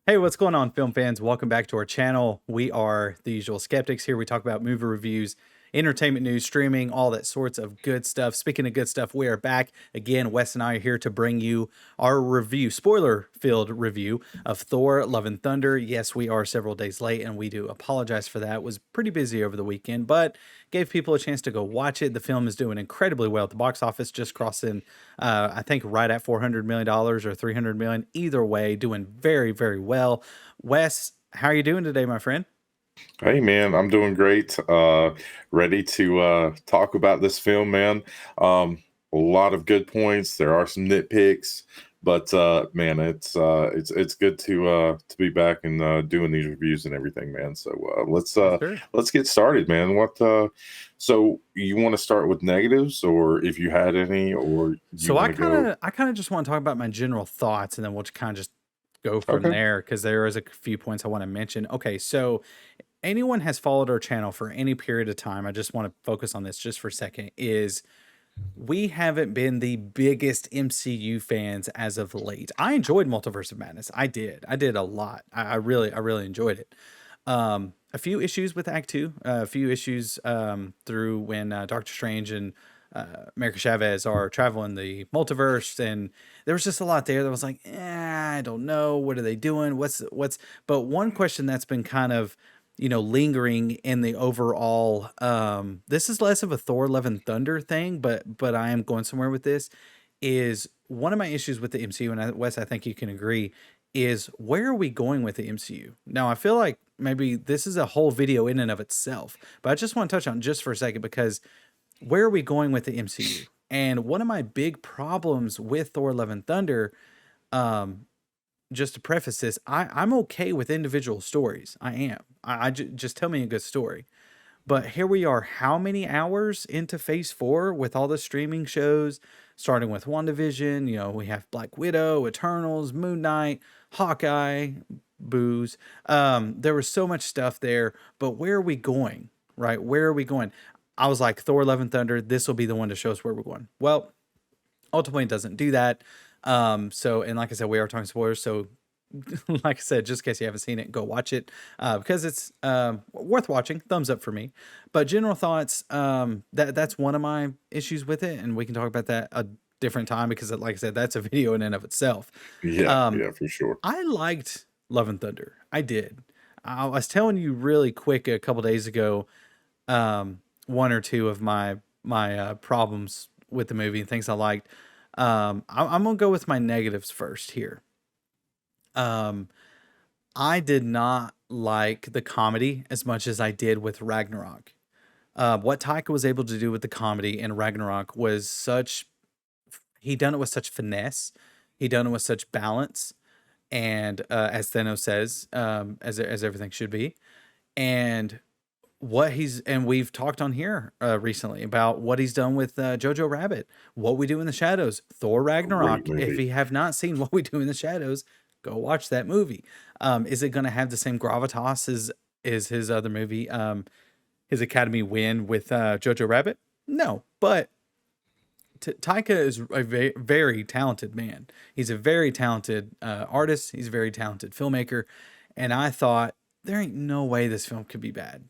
Hey, what's going on, film fans? Welcome back to our channel. We are the usual skeptics here. We talk about movie reviews, entertainment news, streaming, all that sorts of good stuff. Speaking of good stuff, we are back again. Wes and I are here to bring you our review, spoiler-filled review of Thor: Love and Thunder. Yes, we are several days late, and we do apologize for that. It was pretty busy over the weekend, but gave people a chance to go watch it. The film is doing incredibly well at the box office, just crossing I think right at $400 million or 300 million. Either way, doing very, very well. Wes, how are you doing today, my friend? Hey man, I'm doing great. Ready to talk about this film, man. A lot of good points. There are some nitpicks, but man, it's good to be back and doing these reviews and everything, man. So Yes, sir. let's get started, man. So you want to start with negatives, or if you had any, or you So want to go? I kind of just want to talk about my general thoughts, and then we'll kind of just go from Okay. there because there is a few points I want to mention. Okay, so anyone has followed our channel for any period of time, I just want to focus on this just for a second. Is we haven't been the biggest MCU fans as of late. I enjoyed Multiverse of Madness. I did. I did a lot. I really enjoyed it. A few issues with Act Two. A few issues through when Doctor Strange and America Chavez are traveling the multiverse, and there was just a lot there that was like, I don't know, what are they doing? What's? But one question that's been kind of lingering in the overall this is less of a Thor Love and Thunder thing, but I am going somewhere with this, is one of my issues with the MCU, and Wes, I think you can agree, is where are we going with the MCU? Now, I feel like maybe this is a whole video in and of itself, but I just want to touch on just for a second because where are we going with the MCU? And one of my big problems with Thor Love and Thunder, um, just to preface this, I'm okay with individual stories. I am. Just tell me a good story. But here we are, how many hours into phase four with all the streaming shows, starting with WandaVision? We have Black Widow, Eternals, Moon Knight, Hawkeye, Booze. There was so much stuff there, but where are we going? Right? Where are we going? I was like, Thor: Love and Thunder, this will be the one to show us where we're going. Well, ultimately, it doesn't do that. And like I said, we are talking spoilers. So, like I said, just in case you haven't seen it, go watch it because it's worth watching. Thumbs up for me. But general thoughts, that's one of my issues with it, and we can talk about that a different time because, like I said, that's a video in and of itself. Yeah, Um, yeah, for sure. I liked Love and Thunder. I did. I was telling you really quick a couple days ago, one or two of my problems with the movie and things I liked. I'm gonna go with my negatives first here. Um, I did not like the comedy as much as I did with Ragnarok. What Taika was able to do with the comedy in Ragnarok was he done it with such finesse, he done it with such balance, and as Thanos says, as everything should be, and we've talked on here recently about what he's done with Jojo Rabbit, What We Do in the Shadows, Thor Great Ragnarok. If movie. you have not seen What We Do in the Shadows, go watch that movie. Is it going to have the same gravitas as his other movie, his Academy win with Jojo Rabbit? No, but Taika is a very talented man. He's a very talented artist. He's a very talented filmmaker, and I thought there ain't no way this film could be bad.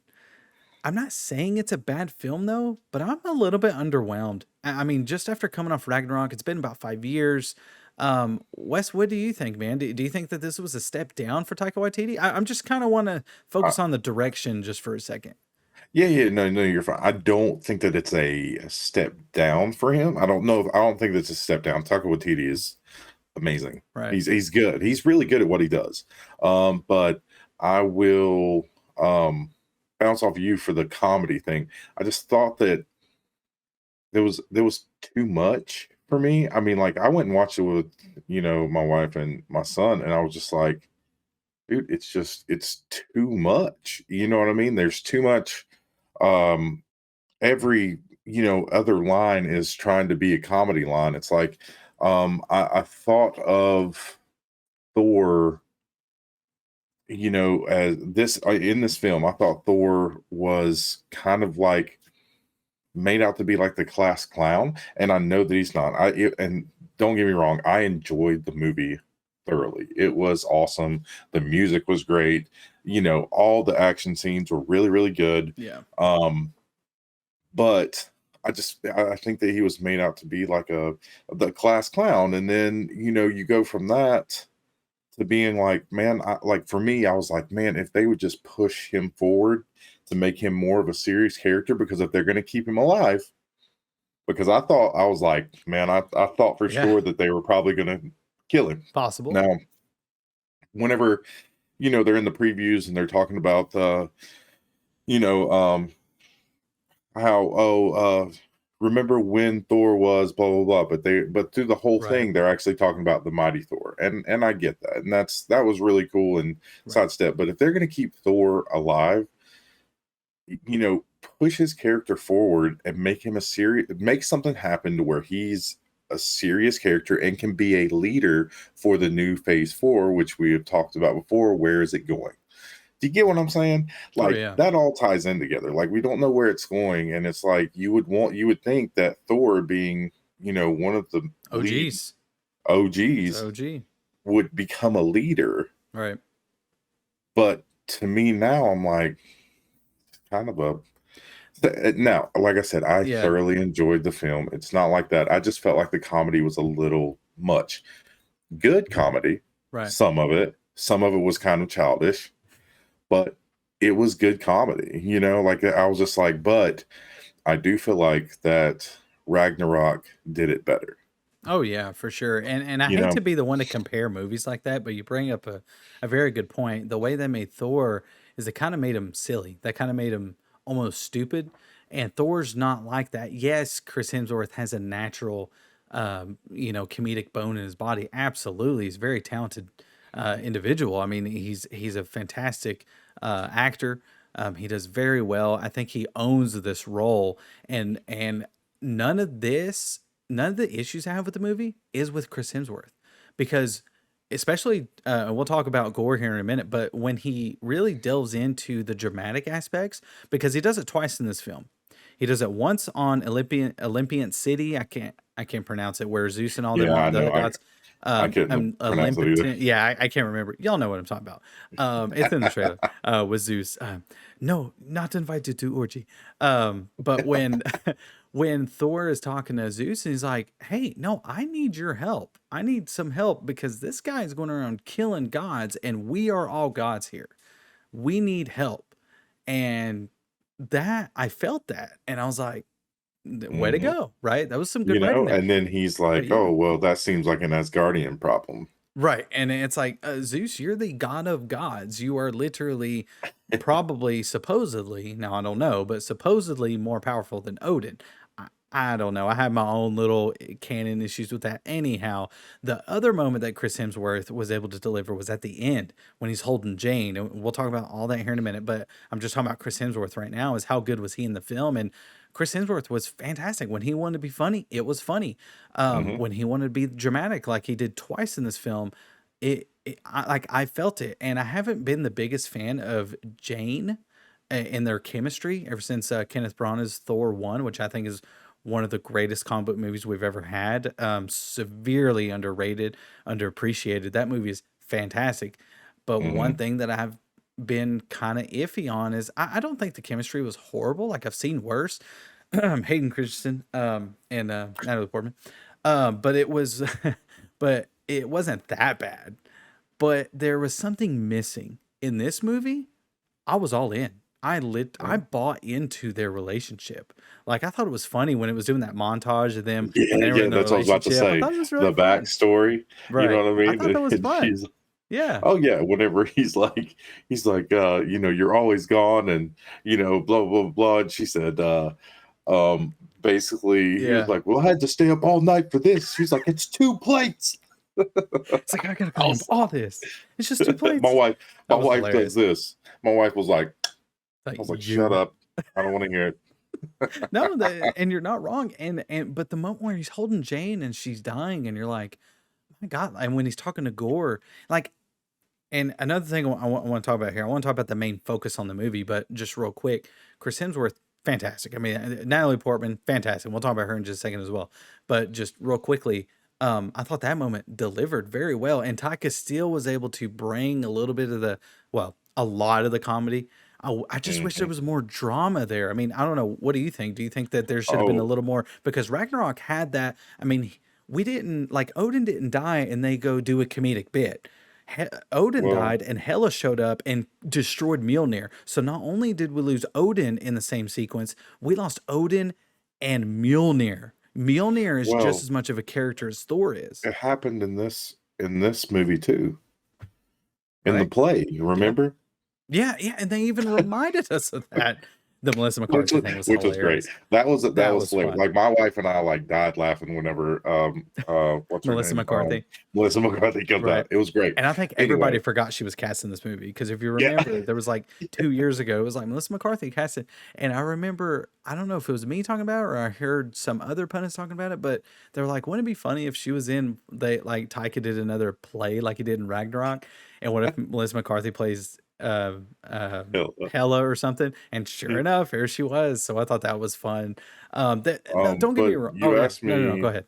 I'm not saying it's a bad film though, but I'm a little bit underwhelmed. I mean, just after coming off Ragnarok, it's been about 5 years. Wes, what do you think, man? Do you think that this was a step down for Taika Waititi? I'm just kind of want to focus on the direction just for a second. Yeah, yeah, no, no, you're fine. I don't think that it's a step down for him. I don't think that's a step down. Taika Waititi is amazing. Right. He's good. He's really good at what he does. But I will bounce off you for the comedy thing. I just thought that there was too much for me. I mean, like I went and watched it with, my wife and my son, and I was just like, dude, it's too much. You know what I mean? There's too much. Um, every other line is trying to be a comedy line. It's like I thought of Thor, as this in this film. I thought Thor was kind of like made out to be like the class clown, and I know that he's not. And don't get me wrong, I enjoyed the movie thoroughly. It was awesome. The music was great. All the action scenes were really, really good. Yeah. Um, but I think that he was made out to be like the class clown, and then you go from that to being like, man, like for me, I was like, man, if they would just push him forward to make him more of a serious character, because if they're going to keep him alive, because I was like, man, I thought for Yeah. sure that they were probably going to kill him. Possible. Now, whenever they're in the previews and they're talking about you know, how remember when Thor was blah blah blah, but through the whole Right. thing they're actually talking about the mighty Thor, and I get that, and that was really cool and Right. sidestep. But if they're going to keep Thor alive, push his character forward and make something happen to where he's a serious character and can be a leader for the new phase 4, which we have talked about before. Where is it going? Do you get what I'm saying? Oh Like, yeah. that all ties in together. Like, we don't know where it's going, and it's like you would think that Thor, being one of the lead OGs. It's OGs, OG. would become a leader. Right. But to me now, I'm like, kind of a now, like I said, I Yeah. thoroughly enjoyed the film. It's not like that. I just felt like the comedy was a little much. Good comedy, Right. some of it was kind of childish, but it was good comedy. Like, I was just like, but I do feel like that Ragnarok did it better. Oh yeah, for sure. And I You hate know? to be the one to compare movies like that, but you bring up a very good point. The way they made Thor is it kind of made him silly. That kind of made him almost stupid. And Thor's not like that. Yes, Chris Hemsworth has a natural comedic bone in his body. Absolutely. He's a very talented individual. I mean, he's a fantastic actor. He does very well. I think he owns this role, and none of this, none of the issues I have with the movie is with Chris Hemsworth, because especially we'll talk about gore here in a minute, but when he really delves into the dramatic aspects, because he does it twice in this film. He does it once on Olympian City. I can't pronounce it. Where Zeus and all them Yeah, I the know. other gods. I couldn't pronounce it either. Olympian. Yeah, I can't remember. Y'all know what I'm talking about. It's in the trailer. With Zeus. No, not invited to orgy. But when when Thor is talking to Zeus and he's like, "Hey, no, I need your help. I need some help because this guy is going around killing gods, and we are all gods here. We need help." And that I felt that, and I was like, way to Mhm. go, right? That was some good writing there. And then he's But like, yeah, "Oh, well, that seems like an Asgardian problem." right. And it's like, Zeus, you're the god of gods. You are literally, probably, supposedly, now I don't know, but supposedly more powerful than Odin. I don't know. I have my own little canon issues with that. Anyhow, the other moment that Chris Hemsworth was able to deliver was at the end when he's holding Jane. And we'll talk about all that here in a minute, but I'm just talking about Chris Hemsworth right now, is how good was he in the film. And Chris Hemsworth was fantastic. When he wanted to be funny, it was funny. Mhm. When he wanted to be dramatic, like he did twice in this film, I felt it. And I haven't been the biggest fan of Jane in their chemistry ever since Kenneth Branagh's Thor 1, which I think is one of the greatest comic book movies we've ever had. Severely underrated, underappreciated. That movie is fantastic. But one Mhm. thing that I've been kind of iffy on is I don't think the chemistry was horrible. Like, I've seen worse. Hayden Christensen and Natalie Portman. But it was, but it wasn't that bad. But there was something missing in this movie. I was all in. I Yeah. bought into their relationship. Like, I thought it was funny when it was doing that montage of them when Yeah, they were yeah, in the that's what I was about to relationship. I say. thought it was really The fun. backstory, you Right. know what I I mean? thought that was And fun. she's Yeah. oh, yeah, whenever he's like, "You're always gone," and, blah, blah, blah, and she said, um, basically, he was Yeah. like, "Well, I had to stay up all night for this." She's like, "It's 2 plates." It's like, I gotta I climb was all this. It's just two my plates. wife my That was wife does hilarious. this. My wife was like I Like, was like, "Shut you. up. I don't wanna hear it." No, and you're not wrong. And but the moment where he's holding Jane and she's dying, and you're like, my God. And when he's talking to Gore, like, and another thing I want to talk about here, I want to talk about the main focus on the movie, but just real quick, Chris Hemsworth, fantastic. I mean, Natalie Portman, fantastic. We'll talk about her in just a second as well. But just real quickly, I thought that moment delivered very well, and Taika still was able to bring a little bit of the, well, a lot of the comedy. I just wish there Mhm. was more drama there. I mean, I don't know. What do you think? Do you think that there should have been a Oh, little more? Because Ragnarok had that. I mean, we didn't like Odin didn't die, and they go do a comedic bit. Odin well, died, and Hela showed up and destroyed Mjolnir. So not only did we lose Odin in the same sequence, we lost Odin and Mjolnir. Mjolnir is just well, as much of a character as Thor is, it happened in this movie too, in the right? play, you Yeah. remember? Yeah, yeah, and they even reminded us of that. The Melissa McCarthy thing was Which was great. hilarious. That That was was hilarious. fun. Like, my wife and I, like, died laughing whenever, what's her Melissa name? McCarthy. Melissa McCarthy comes Right. out. It was great. And I think everybody Anyway, forgot she was cast in this movie because if you yeah. remember, there was like 2 years ago, it was like Melissa McCarthy casted, and I remember, I don't know if it was me talking about it or I heard some other pundits talking about it, but they were like, "Wouldn't it be funny if she was in they like Taika did another play like he did in Ragnarok, and what if Melissa McCarthy plays Hela or something?" And sure enough, here she was. So I thought that was fun. That no, don't get me But wrong. Oh you yeah, asked no, no, no. Go me ahead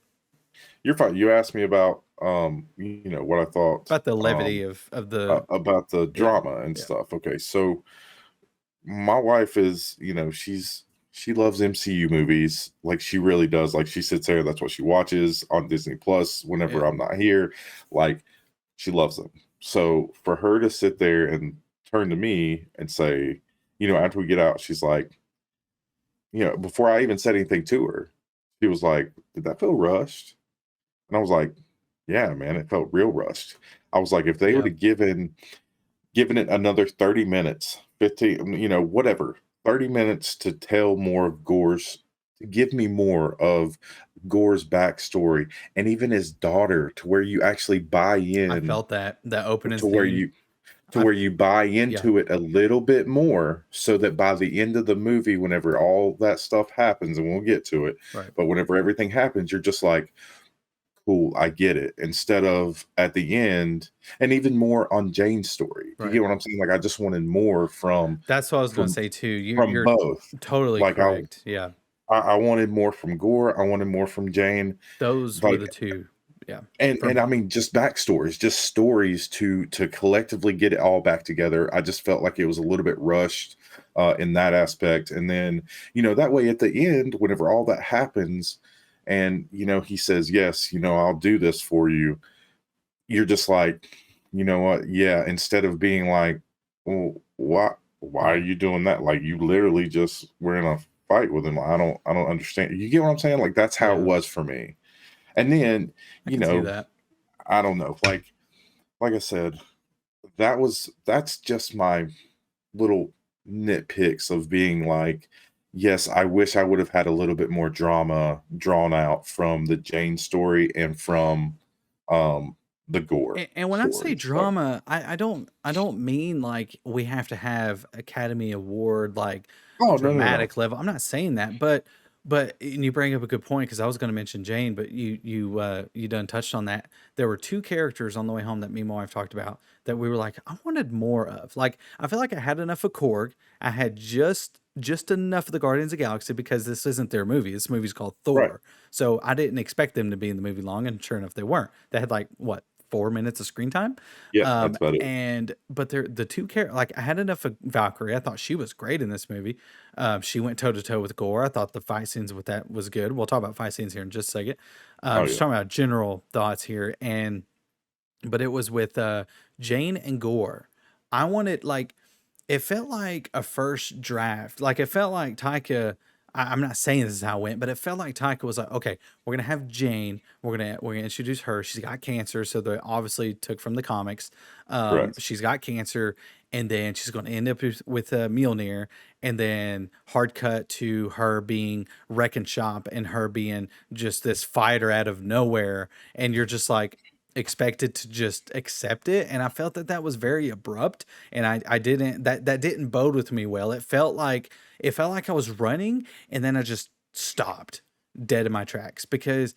you're fine. You asked me about, what I thought, about the levity of the about the yeah, drama and yeah, stuff. Okay, so my wife is, she loves MCU movies, like, she really does. Like, she sits there, that's what she watches on Disney Plus whenever yeah. I'm not here. Like, she loves them. So for her to sit there and turn to me and say, after we get out, she's like, before I even said anything to her, she was like, "Did that feel rushed?" And I was like, "Yeah, man, it felt real rushed." I was like, "If they would Yeah. have given it another 30 minutes, 15, whatever, 30 minutes to tell more of Gore's, to give me more of Gore's backstory and even his daughter, to where you actually buy I in, felt that opening to where scene. you to I where you buy Yeah, into it a little bit more, so that by the end of the movie, whenever all that stuff happens, and we'll get to it, right, but whenever everything happens, you're just like, cool, I get it. Instead of at the end, and even more on Jane's story. Do you right. get what I'm saying? Like, I just wanted more That's what I was gonna from say too. from You're both. totally Like, correct. Yeah, I wanted more from Gore. I wanted more from Jane. those were Like, the 2. Yeah, and from I mean, just backstories, just stories to collectively get it all back together. I just felt like it was a little bit rushed in that aspect. And then, that way at the end, whenever all that happens, and he says, "Yes, I'll do this for you." You're just like, you know what? Yeah. Instead of being like, "Well, why are right. you doing that?" Like, you literally just were in a fight with him. I don't understand. You get what I'm saying? Like, that's how it Yeah, was for me. And then, I you can see know, that. I don't know. Like I said, that's just my little nitpicks of being like, yes, I wish I would have had a little bit more drama drawn out from the Jane story and from um the Gore And when I say story. So, drama, I don't mean like we have to have Academy Award like oh, no, no, no. dramatic level. I'm not saying that, but and you bring up a good point because I was going to mention Jane, but you done touched on that. There were 2 characters on the way home that me and my wife talked about that we were like, I wanted more of. Like I feel like I had enough of Korg. I had just enough of the Guardians of the Galaxy because this isn't their movie. This movie's called Right. Thor. So I didn't expect them to be in the movie long, and sure enough, they weren't. They had like what 4 minutes of screen time. Yeah, that's about it. And but they're the 2 like I had enough of Valkyrie. I thought she was great in this movie. She went toe to toe with Gore. I thought the fight scenes with that was good. We'll talk about fight scenes here in just a second. Oh, Just yeah. talking about general thoughts here, and but it was with Jane and Gore. I wanted like it felt like a first draft. Like it felt like Taika. I'm not saying this is how it went, but it felt like Taika was like, okay, we're gonna have Jane. We're gonna introduce her. She's got cancer, so they obviously took from the comics. Correct. She's got cancer, and then she's gonna end up with Mjolnir, and then hard cut to her being wreck and shop, and her being just this fighter out of nowhere, and you're just like expected to just accept it, and I felt that that was very abrupt, and I didn't that didn't bode with me well. It felt like I was running, and then I just stopped dead in my tracks because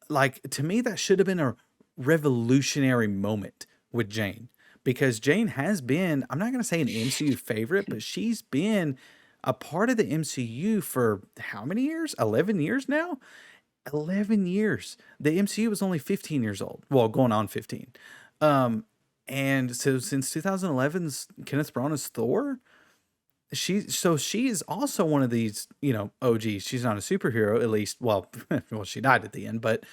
like to me that should have been a revolutionary moment with Jane, because Jane has been, I'm not going to say an MCU favorite, but she's been a part of the MCU for how many years? 11 years now. 11 years. The MCU was only 15 years old. Well, going on 15. Um, and so since 2011's Kenneth Branagh's Thor, she is also one of these, OGs. She's not a superhero, at least. Well, well, she died at the end, but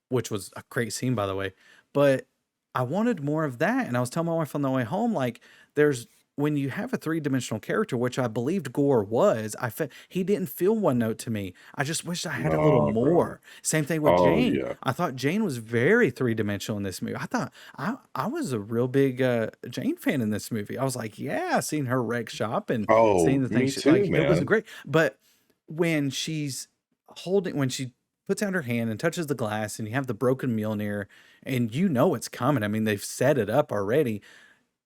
which was a great scene, by the way. But I wanted more of that, and I was telling my wife on the way home, like, there's when you have a three-dimensional character, which I believed Gore was, he didn't feel one note to me. I just wished I had a little No, bro. more. Same thing with Oh Jane. yeah. I thought Jane was very three-dimensional in this movie. I thought I was a real big Jane fan in this movie. I was like, yeah, seeing her wreck shop and seeing Oh, the things me she, too, like, it was man. great. But when she puts out her hand and touches the glass, and you have the broken Mjolnir, and it's coming. I mean, they've set it up already,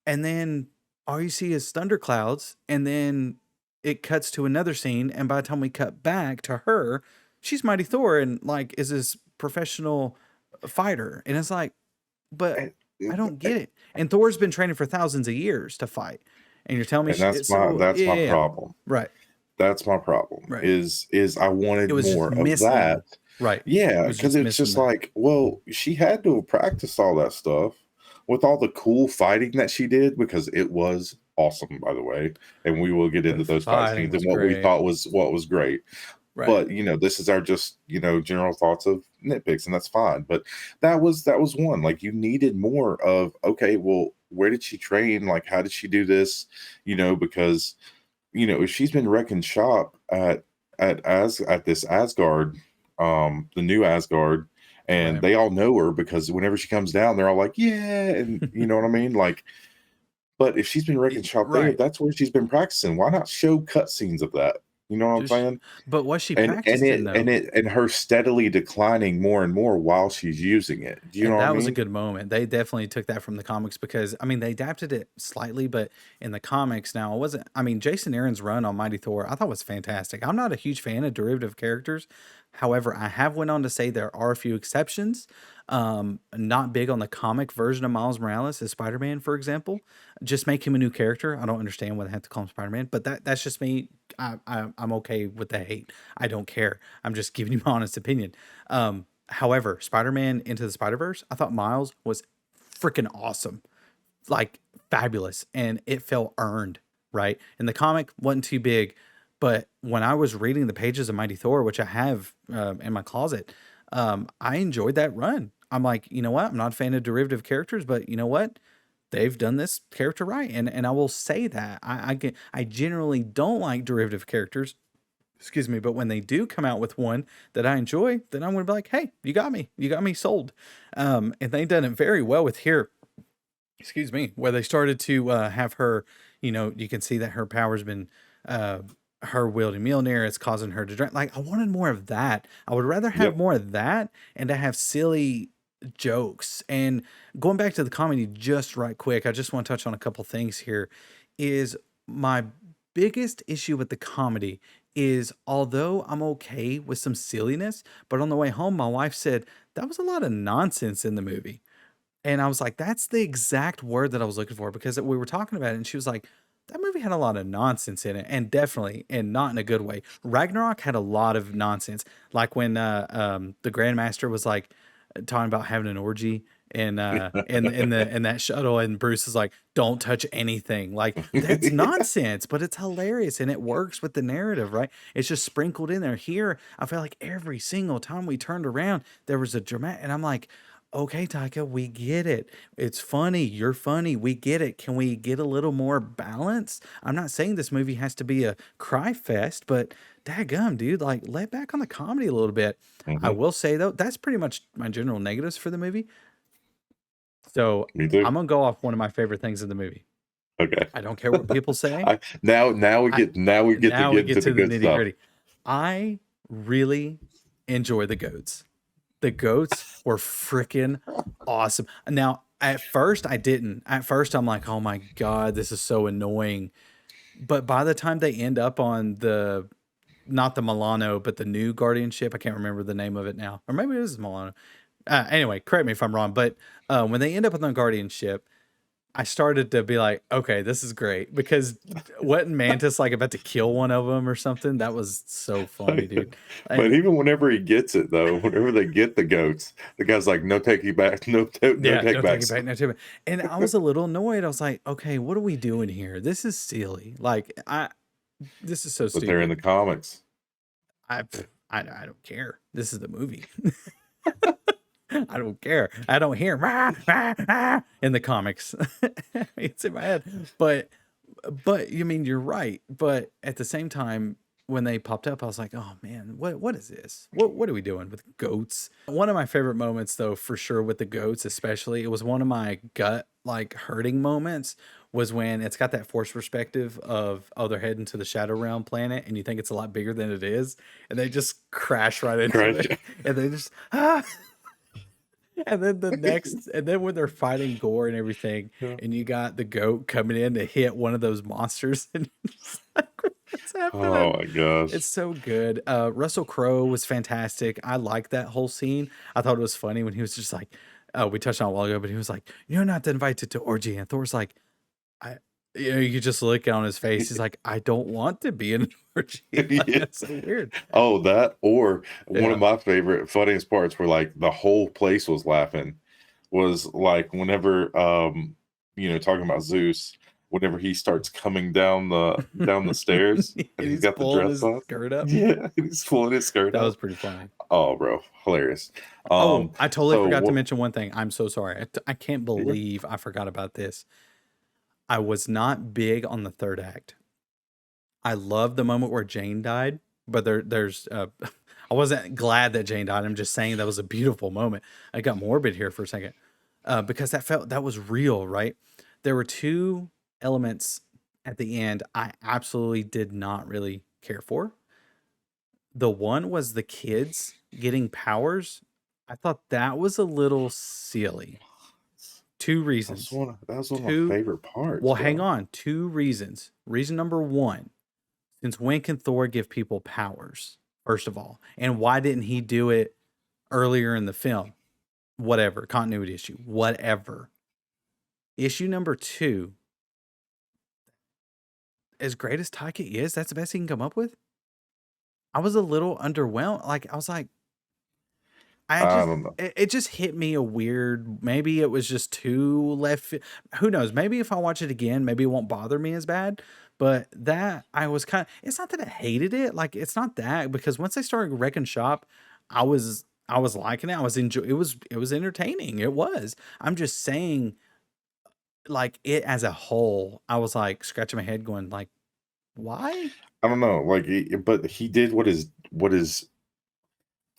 and then all you see is thunderclouds, and then it cuts to another scene, and by the time we cut back to her, she's Mighty Thor and like is this professional fighter. And it's like, but And, I don't get it. And Thor's been training for thousands of years to fight. And you're telling me and that's my so that's yeah, my yeah, yeah. problem. Right, That's my problem. right. Is I It wanted was just more of that. missing. Right. It Yeah, was because just it's missing just that. like, well, she had to have practiced all that stuff with all the cool fighting that she did, because it was awesome, by the way. And we will get The into those fight fighting scenes and was what we great. thought was what was great. Right. But this is our just general thoughts of nitpicks, and that's fine. But that was one. Like, you needed more of, okay, well, where did she train? Like, how did she do this? Because if she's been wrecking shop at this Asgard, the new Asgard, and Right. they all know her because whenever she comes down, they're all like, yeah, and you know what I mean? Like, but if she's been wrecking shop there, Right. that's where she's been practicing. Why not show cutscenes of that? You know what I'm Just saying? but was she And practicing it and though? it and her steadily declining more and more while she's using it. Do you know And what I that was a mean? good moment. They definitely took that from the comics because I mean they adapted it slightly, but in the comics now it wasn't. I mean Jason Aaron's run on Mighty Thor I thought was fantastic. I'm not a huge fan of derivative characters. However, I have went on to say there are a few exceptions. Not big on the comic version of Miles Morales as Spider-Man, for example. Just make him a new character. I don't understand why they have to call him Spider-Man, but that's just me. I'm okay with the hate. I don't care. I'm just giving you my honest opinion. However, Spider-Man Into the Spider-Verse, I thought Miles was freaking awesome, like fabulous, and it felt earned, right? And the comic wasn't too big, but when I was reading the pages of Mighty Thor, which I have in my closet, I enjoyed that run. I'm like, you know what? I'm not a fan of derivative characters, but you know what? They've done this character right, and I will say that I generally don't like derivative characters, excuse me, but when they do come out with one that I enjoy, then I'm gonna be like, hey, you got me sold. And they done it very well with here, excuse me, where they started to have her, you can see that her power's been uh her wielding Mjolnir, it's causing her to drink. Like, I wanted more of that. I would rather have Yep. more of that and to have silly jokes. And going back to the comedy just right quick, I just want to touch on a couple things here. Is my biggest issue with the comedy is although I'm okay with some silliness, but on the way home, my wife said that was a lot of nonsense in the movie. And I was like, that's the exact word that I was looking for because we were talking about it. And she was like, that movie had a lot of nonsense in it. And definitely, and not in a good way. Ragnarok had a lot of nonsense. Like when the Grandmaster was like talking about having an orgy in that shuttle, and Bruce is like, don't touch anything. Like, that's nonsense, but it's hilarious and it works with the narrative, right? It's just sprinkled in there. Here, I felt like every single time we turned around, there was a dramatic, and I'm like, okay, Taika, we get it. It's funny. You're funny. We get it. Can we get a little more balance? I'm not saying this movie has to be a cry fest, but dadgum, dude, like let back on the comedy a little bit. I Hmm. will say though, that's pretty much my general negatives for the movie. So Me too. I'm gonna go off one of my favorite things in the movie. Okay. I don't care what people say. Now we I get to now we get get into the to the good nitty stuff. gritty. I really enjoy the goats. The goats were freaking awesome. Now, at first, I didn't. At first, I'm like, oh my God, this is so annoying. But by the time they end up on not the Milano, but the new guardianship, I can't remember the name of it now. Or maybe it is Milano. Anyway, correct me if I'm wrong. But when they end up on the guardianship, I started to be like, okay, this is great because wasn't Mantis like about to kill one of them or something? That was so funny, dude. But And even whenever he gets it, though, whenever they get the goats, the guy's like, "No taking back, no yeah, take don't take it backs." back, no take it back. And I was a little annoyed. I was like, okay, what are we doing here? This is silly. Like, this is so But they're in stupid. the comics. I don't care. This is the movie. I don't care. I don't hear rah, rah, rah, in the comics. It's in my head. But you mean you're right. But at the same time, when they popped up, I was like, oh man, what is this? What are we doing with goats? One of my favorite moments though, for sure with the goats, especially, it was one of my gut like hurting moments was when it's got that force perspective of oh they're heading to the Shadow Realm planet and you think it's a lot bigger than it is and they just crash right into Crash. it and they just and then and then when they're fighting Gore and everything, Yeah. and you got the goat coming in to hit one of those monsters, and you're just like, what's Oh happening? my gosh. It's so good. Russell Crowe was fantastic. I liked that whole scene. I thought it was funny when he was just like, oh, we touched on it a while ago, but he was like, you're not invited to orgy. And Thor's like, I, you know, you could just look on his face. He's like, I don't want to be in an orgy. Like, Yeah. that's so weird. Oh, that or one of Yeah. my favorite funniest parts where like the whole place was laughing was like whenever talking about Zeus, whenever he starts coming down the stairs And and he's he's got the pulling dress his on. skirt up. Yeah, he's pulling his skirt That was up. pretty funny. Oh, bro, hilarious. Oh, I totally So forgot to what mention one thing. I'm so sorry. I can't yeah. believe I forgot about this. I was not big on the third act. I love the moment where Jane died, but there's I wasn't glad that Jane died. I'm just saying that was a beautiful moment. I got morbid here for a second. Because that was real, right? There were two elements at the end I absolutely did not really care for. The one was the kids getting powers. I thought that was a little silly. Two reasons. That was one of my Two, favorite parts, well, hang bro. on. Two reasons. Reason number one, since when can Thor give people powers, first of all? And why didn't he do it earlier in the film? Whatever. Continuity issue. Whatever. Issue number two, as great as Taika is, that's the best he can come up with. I was a little underwhelmed. Like, I was like, I don't know. it just hit me a weird, maybe it was just too who knows? Maybe if I watch it again, maybe it won't bother me as bad. But that I was it's not that I hated it. Like it's not that because once they started wrecking shop, I was liking it. I was it was entertaining. It was. I'm just saying like it as a whole, I was like scratching my head going like, why? I don't know. Like, but he did what is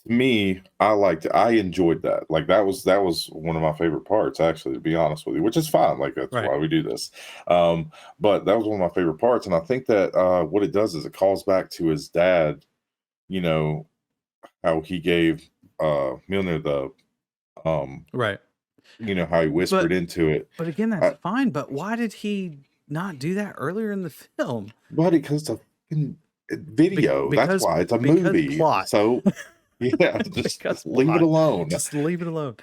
to me. I enjoyed that. Like that was one of my favorite parts, actually, to be honest with you. Which is fine. Like that's Right. why we do this. But that was one of my favorite parts, and I think that what it does is it calls back to his dad. You know how he gave Milner the Right. how he whispered But into it. But again, that's fine. But why did he not do that earlier in the film? But because it's a fucking video, that's why it's a Because movie. plot. So yeah, just Because leave it plot. alone. Just leave it alone.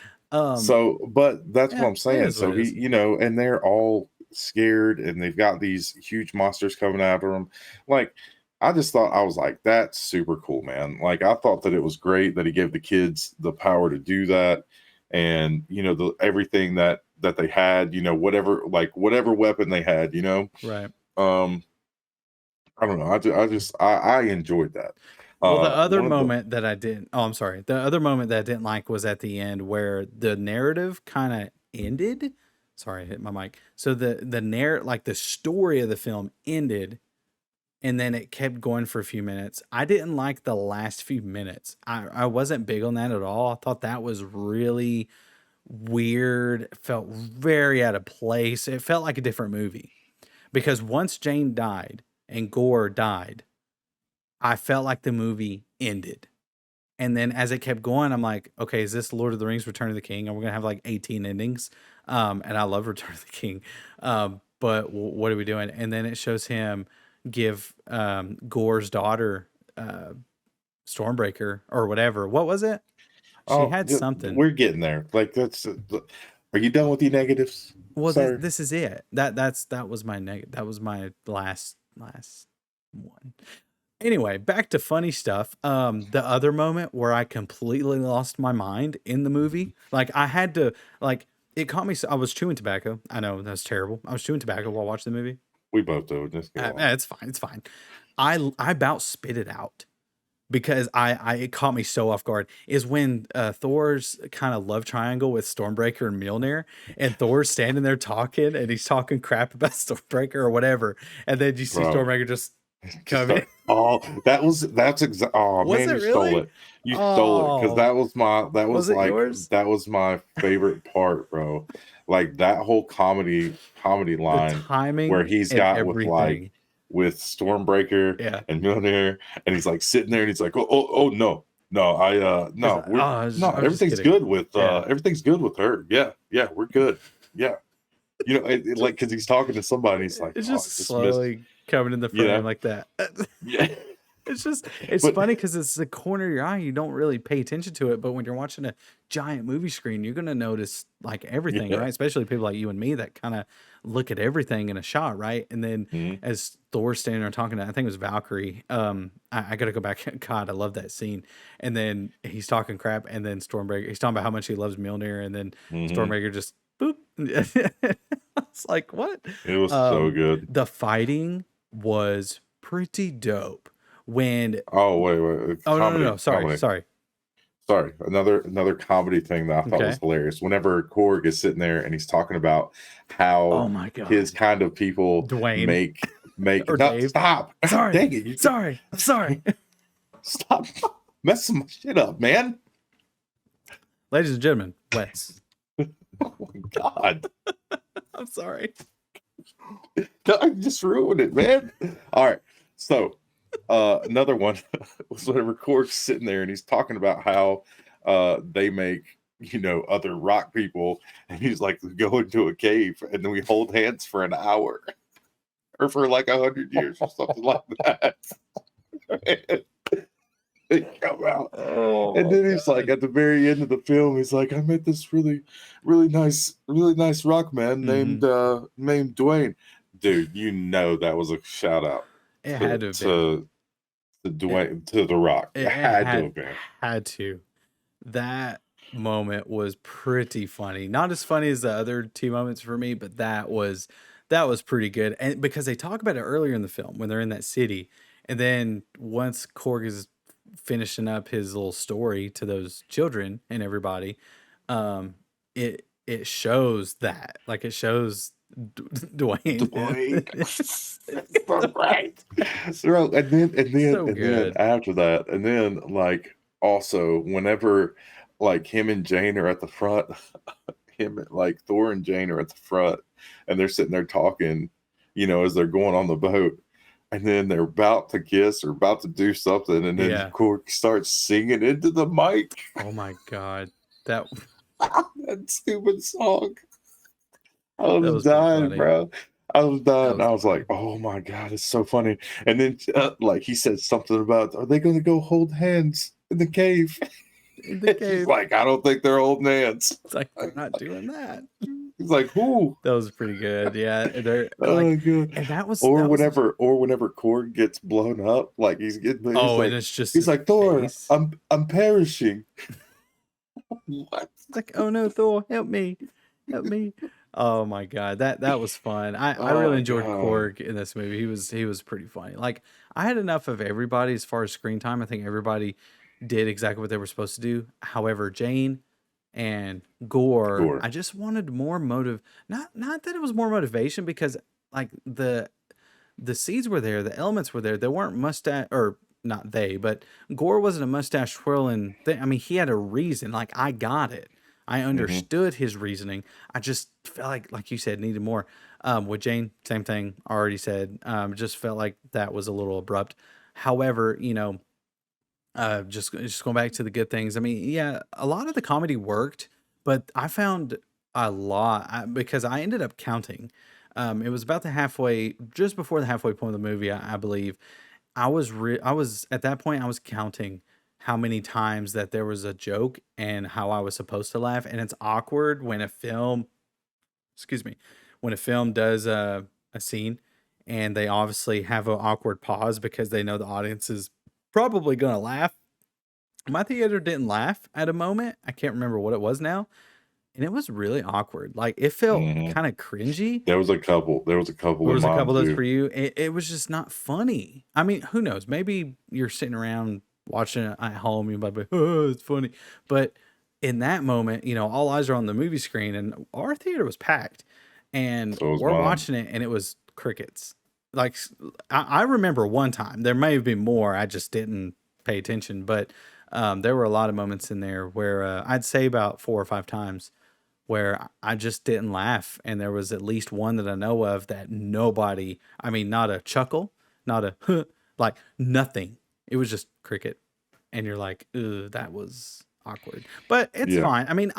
So, but that's what Yeah, I'm it saying. is what So it is. and they're all scared and they've got these huge monsters coming after them. Like, I just thought, I was like, that's super cool, man. Like, I thought that it was great that he gave the kids the power to do that. And, everything that they had, whatever weapon they had, Right. um, I don't know. I enjoyed that. Well, the other One of the moment that I didn't, oh, I'm sorry. The other moment that I didn't like was at the end where the narrative kind of ended. Sorry, I hit my mic. So the narrative, like the story of the film ended and then it kept going for a few minutes. I didn't like the last few minutes. I wasn't big on that at all. I thought that was really weird. It felt very out of place. It felt like a different movie because once Jane died and Gore died, I felt like the movie ended. And then as it kept going, I'm like, okay, is this Lord of the Rings Return of the King? And we're gonna have like 18 endings. And I love Return of the King. But what are we doing? And then it shows him give Gore's daughter Stormbreaker or whatever. What was it? She oh, had something. we're getting there. Like that's Are you done with your negatives, Well, sir? this is it. That was my that was my last one. Anyway, back to funny stuff. The other moment where I completely lost my mind in the movie, like I had to, like it caught me. I was chewing tobacco. I know that's terrible. I was chewing tobacco while watching the movie. We both do. Just go on. It's fine. It's fine. I about spit it out because I it caught me so off guard. Is when Thor's kind of love triangle with Stormbreaker and Mjolnir, and Thor's standing there talking, and he's talking crap about Stormbreaker or whatever, and then you see Bro. Stormbreaker just Just come in. oh, that's exact. Oh Was man, it you stole really? it. You stole it because Oh, that was was it like yours? that was my favorite part, bro. Like that whole comedy The line where timing he's and got everything. with Stormbreaker Yeah. and Mjolnir, and he's like sitting there and he's like, oh no, no, It's no, like, oh, we're no, I was just everything's kidding. good with Yeah. everything's good with her. Yeah, we're good. Yeah, you know, like because he's talking to somebody, and he's like, It's oh, I just just missed, slowly coming in the you frame know, like that. yeah. It's But funny because it's the corner of your eye. You don't really pay attention to it, but when you're watching a giant movie screen, you're gonna notice like everything, yeah, right? Especially people like you and me that kind of look at everything in a shot, right? And then mhm. as Thor's standing there talking to, I think it was Valkyrie. I gotta go back. God, I love that scene. And then he's talking crap, and then Stormbreaker. He's talking about how much he loves Mjolnir, and then Mhm. Stormbreaker just boop. It's like what? It was so good. The fighting was pretty dope when Oh, wait, oh, no, no, comedy, no, sorry, comedy. sorry. Sorry, another comedy thing that I thought was Okay. hilarious. Whenever Korg is sitting there and he's talking about Oh how my his god. kind of people Dwayne make or no, Dave. stop. God Sorry. dang it. Sorry. I'm sorry. Stop messing my shit up, man. Ladies and gentlemen, Wes. Oh my god. I'm sorry. I just ruined it, man. All right. So another one was whenever Korg's sitting there and he's talking about how they make other rock people, and he's like, go into a cave and then we hold hands for an hour or for like 100 years or something like that. They come out. Oh And my then he's like god. at the very end of the film, he's like, I met this really nice rock man Hmm. named Dwayne. Dude, that was a shout out It had to to have been. to It, Dwayne, to The Rock. It it had to have been. had to. That moment was pretty funny. Not as funny as the other two moments for me, but that was pretty good. And because they talk about it earlier in the film when they're in that city, and then once Korg is finishing up his little story to those children and everybody, um, it shows that like it shows Dwayne. Dwayne. That's so right. So, So and then good. after that, and then like also whenever like him and Jane are at the front, like Thor and Jane are at the front and they're sitting there talking, as they're going on the boat. And then they're about to kiss or about to do something, and then Yeah. Cork starts singing into the mic. Oh my god. That That stupid song. I that was was pretty dying, funny. bro. I was That dying. was I was like, funny. "Oh my god, it's so funny!" And then, like he said something about, "Are they going to go hold hands in the cave?" In the She's cave. like, "I don't think they're holding hands." It's like we're not doing that. He's like, "Who?" That was pretty good. Yeah, and they're like, Oh god. and that was Or that was whenever Korg gets blown up, like oh, and it's just he's his like, "Thor, face. I'm perishing." What? It's like, oh no, Thor, help me, help me. Oh my god, that was fun. I really Oh enjoyed god. Korg in this movie. He was pretty funny. Like I had enough of everybody as far as screen time. I think everybody did exactly what they were supposed to do. However, Jane and Gore, Gore. I just wanted more motive. Not that it was more motivation because like the seeds were there, the elements were there. They weren't mustache or not they, but Gore wasn't a mustache twirling thing. I mean, he had a reason. Like I got it. I Mhm. understood his reasoning. I just felt like you said, needed more. With Jane, same thing. Already said. Just felt like that was a little abrupt. However, just going back to the good things. I mean, yeah, a lot of the comedy worked, but I found a lot because I ended up counting. It was about just before the halfway point of the movie, I believe. I was at that point I was counting how many times that there was a joke and how I was supposed to laugh. And it's awkward when a film, excuse me, when a film does a scene and they obviously have an awkward pause because they know the audience is probably going to laugh. My theater didn't laugh at a moment. I can't remember what it was now. And it was really awkward. Like it felt Hmm. kind of cringy. There was a couple. There was a couple There in was a mine couple of those too. for you. It was just not funny. I mean, who knows? Maybe you're sitting around watching it at home. You might be, oh, it's funny. But in that moment, you know, all eyes are on the movie screen, and our theater was packed, and So was we're mine. watching it, and it was crickets. Like I remember one time. There may have been more. I just didn't pay attention, but there were a lot of moments in there where I'd say about 4 or 5 times where I just didn't laugh. And there was at least one that I know of that nobody, I mean, not a chuckle, not a, like nothing. It was just cricket. And you're like, ugh, that was awkward. But it's Yeah. fine. I mean,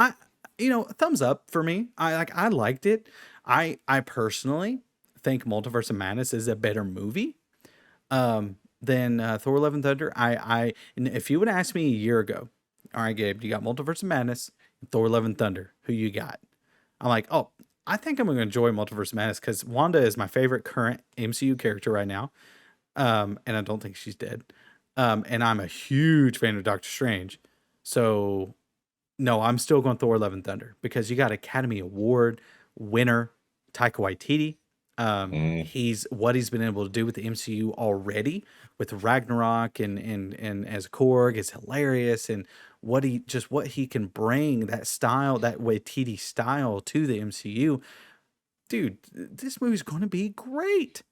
you know, thumbs up for me. I liked it. I personally think Multiverse of Madness is a better movie than Thor: Love and Thunder. And if you would ask me a year ago, all right, Gabe, you got Multiverse of Madness, Thor: Love and Thunder. Who you got? I'm like, oh, I think I'm going to enjoy Multiverse of Madness because Wanda is my favorite current MCU character right now, and I don't think she's dead. And I'm a huge fan of Doctor Strange, so no, I'm still going Thor: Love and Thunder because you got Academy Award winner Taika Waititi. Mm, He's what he's been able to do with the MCU already with Ragnarok and as Korg is hilarious, and what he can bring that style, that Waititi style to the MCU. Dude, this movie's going to be great.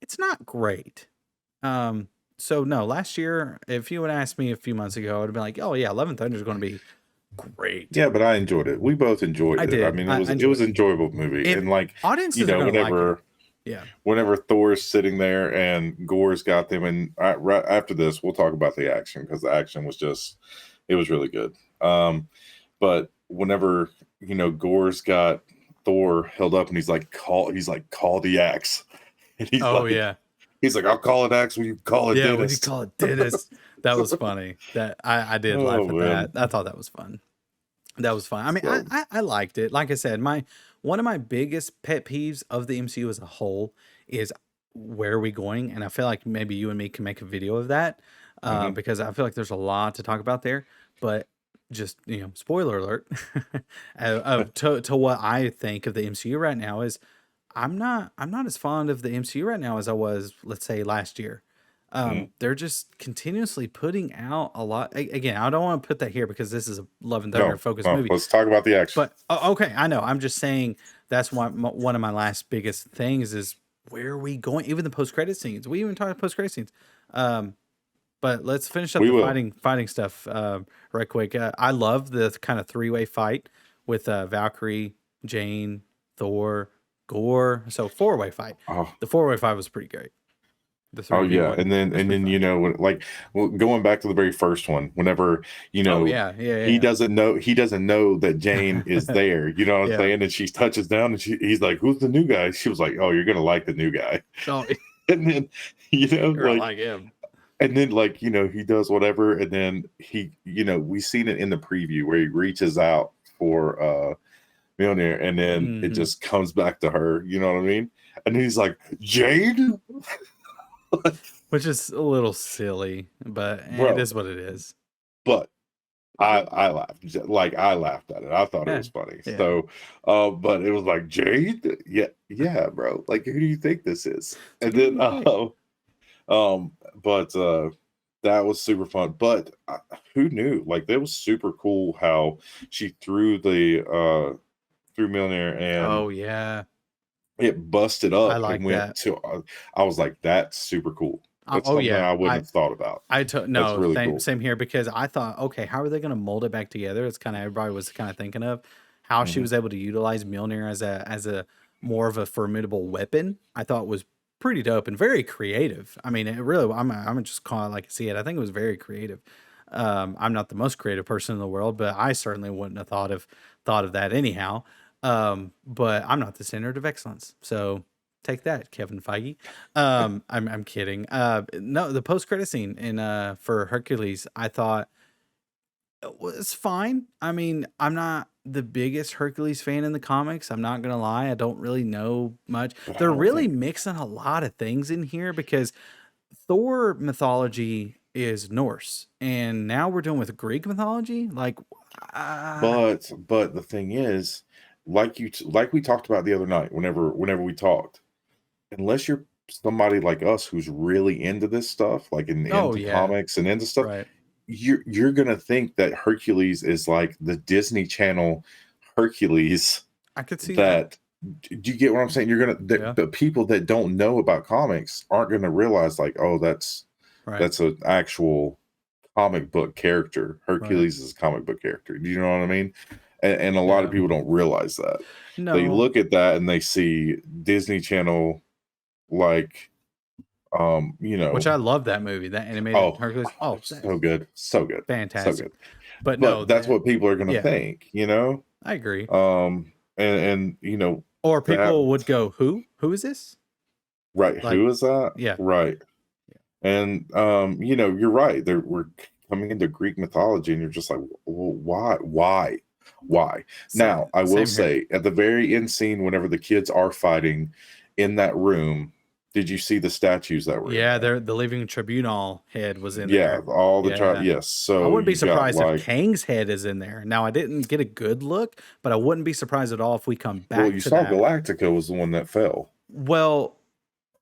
It's not great. So no, last year, if you would ask me a few months ago, I would have been like, oh yeah, Love and Thunder is going to be great. yeah, but I enjoyed it. We both enjoyed I it. I did. mean, I it was enjoyed an it. enjoyable movie. If And like, you audiences are know, going to like it, yeah. whenever Thor's sitting there and Gore's got them, and right after this, we'll talk about the action because the action was just, it was really good. But whenever Gore's got Thor held up, and call the axe, and Oh yeah, he's like, I'll call it axe when you call it yeah. What do you dentist. call it, Dennis? That was funny. That I did Oh laugh at man, that. I thought that was fun. That was fun. I mean, so I liked it. Like I said, my one of my biggest pet peeves of the MCU as a whole is where are we going? And I feel like maybe you and me can make a video of that mhm. because I feel like there's a lot to talk about there. But just spoiler alert to what I think of the MCU right now is I'm not as fond of the MCU right now as I was, let's say, last year. Mhm. They're just continuously putting out a lot. Again, I don't want to put that here because this is a Love and Thunder No, focused no. movie. Let's talk about the action. But okay, I know. I'm just saying that's one of my last biggest things is where are we going? Even the post credit scenes. We even talked post credit scenes. Um, but let's finish up We the will. fighting stuff right quick. I love the kind of three-way fight with Valkyrie, Jane, Thor, Gore. So four-way fight. Oh, The four-way fight was pretty great. The oh three v yeah, one. It was and pretty then fun. going back to the very first one, whenever Oh yeah, yeah, he yeah, doesn't know that Jane is yeah. there. You know what I'm Yeah. saying? And she touches down, and he's like, "Who's the new guy?" She was like, "Oh, you're gonna like the new guy." Oh, And then girl, like him. and then he does whatever, and then we seen it in the preview where he reaches out for Mjolnir, and then it Hmm. just comes back to her. You know what I mean? And he's like, "Jade." Which is a little silly, but it Bro, is what it is. but I laughed. I laughed at it. I thought it Yeah, was funny. yeah. So, but it was like, Jade, yeah, yeah, bro. Like, who do you think this is? And Who do then, you think? but that was super fun. But who knew? Like, that was super cool how she threw Millionaire, and Oh yeah, it busted I up and like went that. to. I was like, that's super cool. That's Oh something yeah, I wouldn't have thought about. I took That's no really cool. same here because I thought, okay, how are they going to mold it back together? It's kind of everybody was kind of thinking of how she Hmm. was able to utilize Mjolnir as a more of a formidable weapon. I thought was pretty dope and very creative. I mean, it really. I'm just calling it like I see it. I think it was very creative. I'm not the most creative person in the world, but I certainly wouldn't have thought of that anyhow. But I'm not the standard of excellence, so take that, Kevin Feige. I'm kidding. No, the post credit scene in for Hercules, I thought It's fine. I mean, I'm not the biggest Hercules fan in the comics. I'm not gonna lie. I don't really know much. But I They're don't really think. mixing a lot of things in here because Thor mythology is Norse, and now we're dealing with Greek mythology. Like, uh, But the thing is, like we talked about the other night, whenever we talked, unless you're somebody like us who's really into this stuff, like oh into yeah, comics and into stuff, right. you're gonna think that Hercules is like the Disney Channel Hercules. I could see that. That do you get what I'm saying? You're gonna Yeah, the people that don't know about comics aren't gonna realize like, oh, right, that's an actual comic book character. right. Hercules is a comic book character. Do you know what I mean? And a lot of Yeah. people don't realize that. They No, look at that and they see Disney Channel like you which know, I love that movie, that animated oh, Hercules. Oh, so that's good, so good, so fantastic. good. But no, But that's that what people are gonna yeah, think, you know? I agree. And you know, Or that people would go, "Who? Who is this?" right, Like, who is that? yeah, Right. yeah. And you know, you're right. We're coming into Greek mythology, and you're just like, well, why? Now, I will Same here. say, at the very end scene, whenever the kids are fighting in that room, did you see the statues that were in Yeah, there? there the Living Tribunal head was in Yeah, there. all the child. Yeah. Yes. I So wouldn't be you got surprised if like, Kang's head is in there. Now, I didn't get a good look, but I wouldn't be surprised at all if we come well, back you to saw that. Galactica was the one that fell. Well,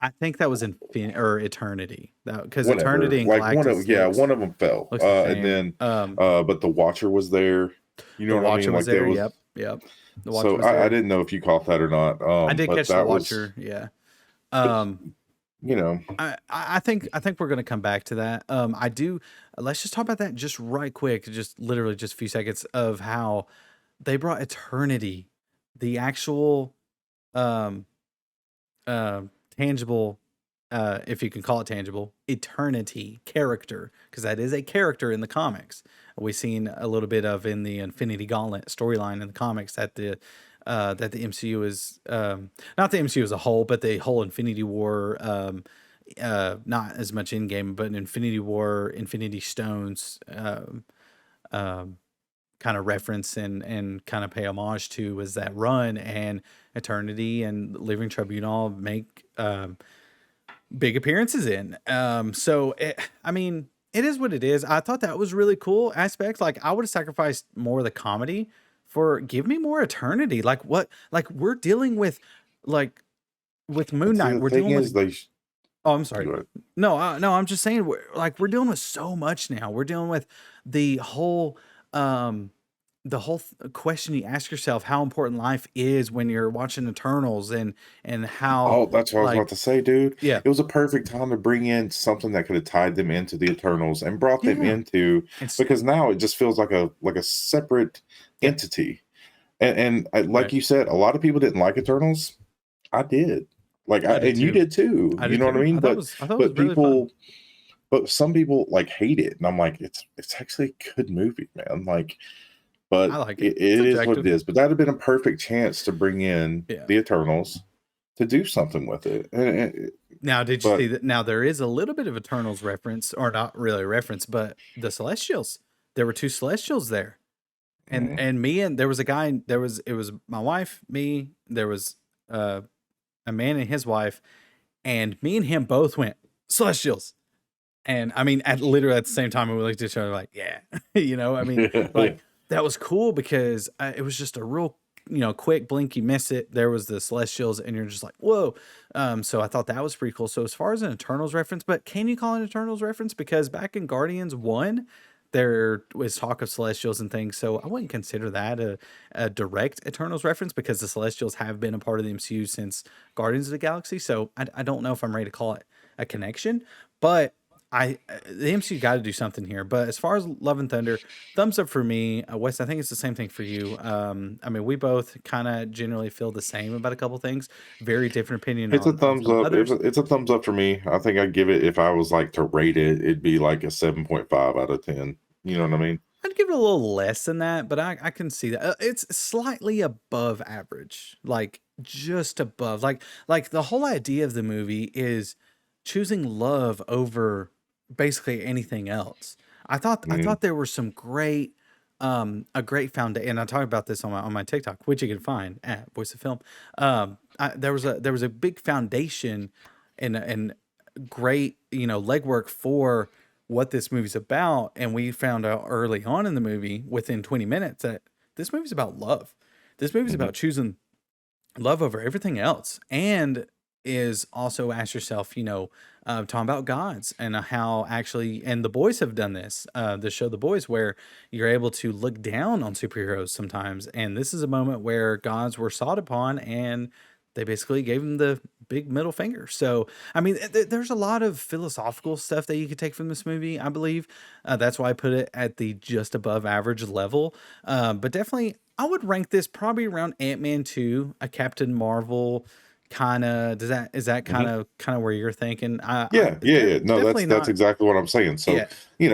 I think that was Infin or Eternity. That because Whatever. Eternity and Like Galactus one of them fell. looks the And same. then, but the Watcher was there. You The know what I mean? Watcher was Like there there. was. Yep, yep. The Watcher So was I there. didn't know if you caught that or not. I did But catch the that was, Watcher. Yeah. but Um, you know, I think we're gonna come back to that. I do. Let's just talk about that just right quick, just literally just a few seconds of how they brought Eternity, the actual um uh tangible, if you can call it tangible, Eternity character, because that is a character in the comics. We've seen a little bit of in the Infinity Gauntlet storyline in the comics that the MCU is not the MCU as a whole, but the whole Infinity War not as much in game, but Infinity War, Infinity Stones um, kind of reference and kind of pay homage to was that run, and Eternity and Living Tribunal make big appearances in. I mean, it is what it is. I thought that was really cool aspect. Like I would have sacrificed more of the comedy for give me more Eternity. Like what? Like we're dealing with like with Moon but see, Knight. the We're thing dealing is, with. Oh, I'm sorry. go ahead. No, no, I'm just saying we're dealing with so much now. We're dealing with the whole um question you ask yourself how important life is when you're watching Eternals and how Oh, that's what I was about like to say, dude. yeah, It was a perfect time to bring in something that could have tied them into the Eternals and brought them yeah. into, It's because now it just feels like a separate yeah, entity. Like right. you said, a lot of people didn't like Eternals. I did. I did And you too. did too. I You did know what I too. mean? I thought it was But really fun. people but some people like hate it. And I'm like, it's actually a good movie, man. Like, I but like it. It's it is what objective. it is. But that'd have been a perfect chance to bring in Yeah. the Eternals to do something with it. Now, did you But see that? Now there is a little bit of Eternals reference, or not really a reference, but the Celestials. There were two Celestials there, mm, and me and there was a guy. There was it was my wife, me. There was uh, a man and his wife, and me and him both went Celestials. And I mean, at literally at the same time, we looked at each other like, yeah, I mean, like that was cool because it was just a real, quick blink, you miss it. There was the Celestials, and you're just like, whoa. So I thought that was pretty cool. So as far as an Eternals reference, but can you call it an Eternals reference? Because back in Guardians 1, there was talk of Celestials and things. So I wouldn't consider that a direct Eternals reference because the Celestials have been a part of the MCU since Guardians of the Galaxy. So I don't know if I'm ready to call it a connection, but the MCU got to do something here. But as far as Love and Thunder, thumbs up for me. Wes, I think it's the same thing for you. I mean, we both kind of generally feel the same about a couple things. Very different opinion it's a on thumbs some up. others. It's a thumbs up for me. I think I'd give it, if I was like to rate it, it'd be like a 7.5 out of 10. You know what I mean? I'd give it a little less than that, but I can see that it's slightly above average, like just above. Like the whole idea of the movie is choosing love over basically anything else. I Mm, thought there were some great a great foundation, and I talk about this on my TikTok, which you can find at Voice of Film. There was a big foundation and great, legwork for what this movie's about, and we found out early on in the movie, within 20 minutes, that this movie's about love. This movie's Mhm. about choosing love over everything else, and is also, ask yourself, talking about gods and how actually, and the boys have done this, the show The Boys, where you're able to look down on superheroes sometimes, and this is a moment where gods were sought upon, and they basically gave them the big middle finger. So I mean, there's a lot of philosophical stuff that you could take from this movie, I believe. That's why I put it at the just above average level. But definitely, I would rank this probably around Ant-Man 2, a Captain Marvel kind of. Does that is that kind Mhm. of where you're thinking? Yeah, yeah, yeah. No, Definitely that's not. exactly what I'm saying. So, Yeah,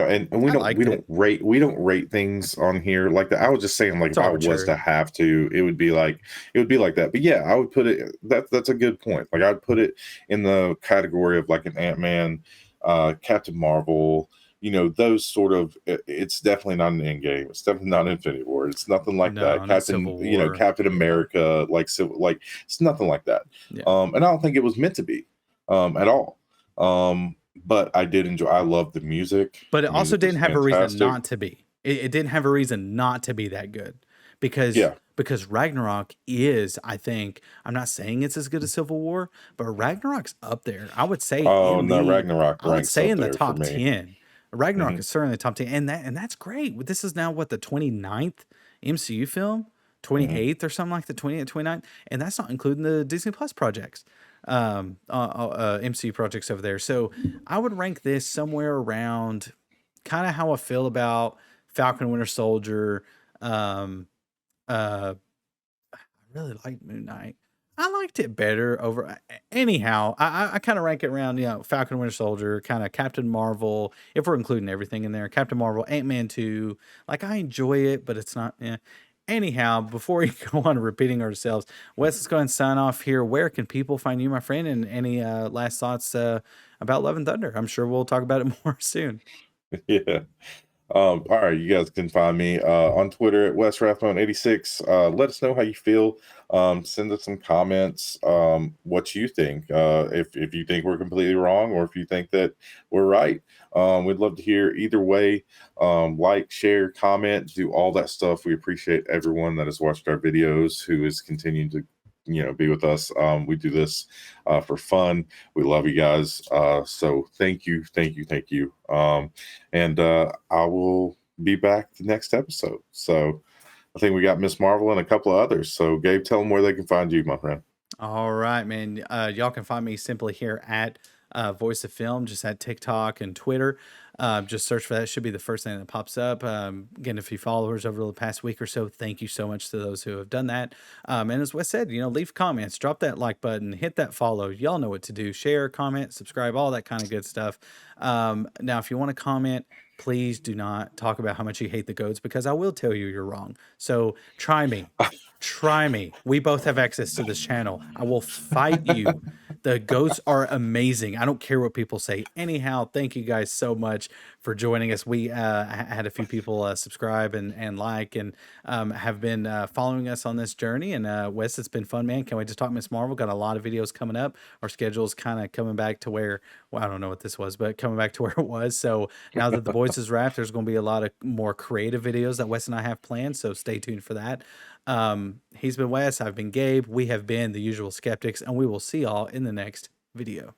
and we I don't liked it. we don't rate things on here like that. I was just saying, like, It's if I was to arbitrary. have to, it would be like that. But yeah, I would put it, that's a good point. Like, I'd put it in the category of like an Ant-Man, Captain Marvel, those sort of, it's definitely not an Endgame. It's definitely not Infinity War. It's nothing like that. No, not Civil War. Captain America, like civil, like it's nothing like that. Yeah. And I don't think it was meant to be at all. But I did enjoy. I love the music. But it The also music was didn't have a reason fantastic. not to be. It didn't have a reason not to be that good, because Yeah. Ragnarok is, I think, I'm not saying it's as good as Civil War, but Ragnarok's up there. Oh no, Ragnarok I would ranks say up in the there for top me. 10. Ragnarok Hmm. is certainly the top 10, and that's great. This is now what, the 29th MCU film, Hmm. 28th or something like the 28th, 29th, and that's not including the Disney Plus projects, MCU projects over there. So I would rank this somewhere around kind of how I feel about Falcon and Winter Soldier. Um, uh, I really like Moon Knight. I liked it better over. Anyhow, I kind of rank it around, Falcon and Winter Soldier, kind of Captain Marvel, if we're including everything in there. Captain Marvel, Ant-Man 2. Like, I enjoy it, but it's not. Yeah. Anyhow, before we go on repeating ourselves, Wes, let's go ahead and sign off here. Where can people find you, my friend, and any last thoughts about Love and Thunder? I'm sure we'll talk about it more soon. Yeah. All right, you guys can find me on Twitter at WestRathbone86. Let us know how you feel. Send us some comments. What you think? If you think we're completely wrong, or if you think that we're right, we'd love to hear either way. Like, share, comment, do all that stuff. We appreciate everyone that has watched our videos, who is continuing to be with us. We do this for fun. We love you guys. So thank you, thank you, thank you. And I will be back the next episode. So I think we got Miss Marvel and a couple of others. So Gabe, tell them where they can find you, my friend. All right, man. Y'all can find me simply here at Voice of Film, just at TikTok and Twitter. Just search for that. It should be the first thing that pops up. Getting a few followers over the past week or so. Thank you so much to those who have done that. And as Wes said, leave comments, drop that like button, hit that follow. Y'all know what to do. Share, comment, subscribe, all that kind of good stuff. Now, if you want to comment, please do not talk about how much you hate the goats, because I will tell you you're wrong. So try me. Try me. We both have access to this channel. I will fight you. The goats are amazing. I don't care what people say. Anyhow, thank you guys so much for joining us. We had a few people subscribe and like, and have been following us on this journey. And Wes, it's been fun, man. Can't wait to talk Miss Marvel. Got a lot of videos coming up. Our schedule's kind of coming back to where, well, I don't know what this was, but coming back to where it was. So now that The Boys is wrapped, there's going to be a lot of more creative videos that Wes and I have planned. So stay tuned for that. He's been Wes. I've been Gabe. We have been the Usual Skeptics, and we will see y'all in the next video.